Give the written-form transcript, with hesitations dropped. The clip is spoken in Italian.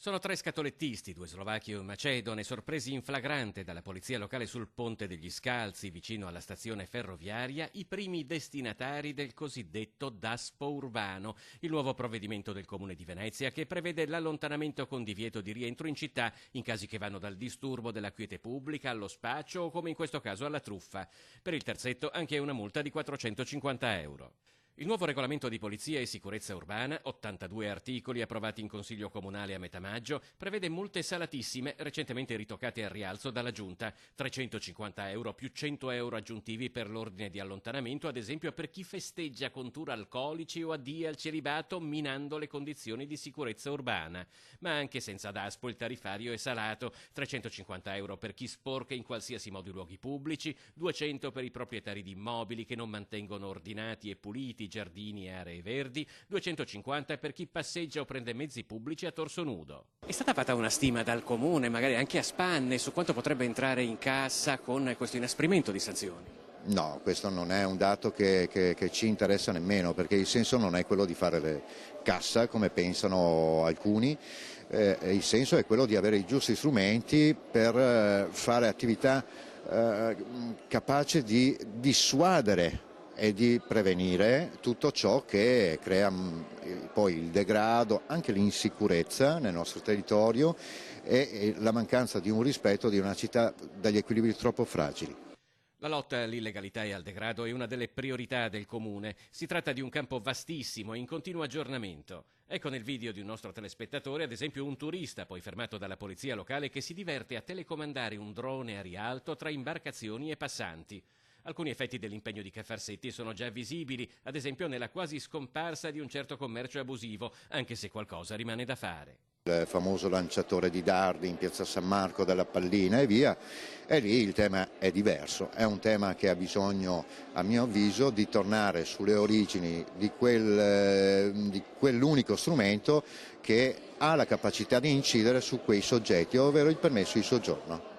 Sono tre scatolettisti, due slovacchi e un macedone, sorpresi in flagrante dalla polizia locale sul Ponte degli Scalzi, vicino alla stazione ferroviaria, i primi destinatari del cosiddetto Daspo urbano, il nuovo provvedimento del Comune di Venezia che prevede l'allontanamento con divieto di rientro in città in casi che vanno dal disturbo della quiete pubblica allo spaccio o, come in questo caso, alla truffa. Per il terzetto anche una multa di 450 euro. Il nuovo regolamento di polizia e sicurezza urbana, 82 articoli approvati in Consiglio Comunale a metà maggio, prevede multe salatissime recentemente ritoccate al rialzo dalla Giunta, 350 euro più 100 euro aggiuntivi per l'ordine di allontanamento, ad esempio per chi festeggia con tour alcolici o addii al celibato minando le condizioni di sicurezza urbana. Ma anche senza Daspo il tariffario è salato, 350 euro per chi sporca in qualsiasi modo i luoghi pubblici, 200 per i proprietari di immobili che non mantengono ordinati e puliti giardini e aree verdi, 250 per chi passeggia o prende mezzi pubblici a torso nudo. È stata fatta una stima dal Comune, magari anche a spanne, su quanto potrebbe entrare in cassa con questo inasprimento di sanzioni? No, questo non è un dato che ci interessa nemmeno, perché il senso non è quello di fare cassa come pensano alcuni, il senso è quello di avere i giusti strumenti per fare attività capace di dissuadere e di prevenire tutto ciò che crea poi il degrado, anche l'insicurezza nel nostro territorio e la mancanza di un rispetto di una città dagli equilibri troppo fragili. La lotta all'illegalità e al degrado è una delle priorità del Comune. Si tratta di un campo vastissimo e in continuo aggiornamento. Ecco nel video di un nostro telespettatore, ad esempio, un turista poi fermato dalla polizia locale che si diverte a telecomandare un drone a rialto tra imbarcazioni e passanti. Alcuni effetti dell'impegno di Caffarsetti sono già visibili, ad esempio nella quasi scomparsa di un certo commercio abusivo, anche se qualcosa rimane da fare. Il famoso lanciatore di dardi in piazza San Marco della pallina e via, e lì il tema è diverso, è un tema che ha bisogno, a mio avviso, di tornare sulle origini di quell'unico strumento che ha la capacità di incidere su quei soggetti, ovvero il permesso di soggiorno.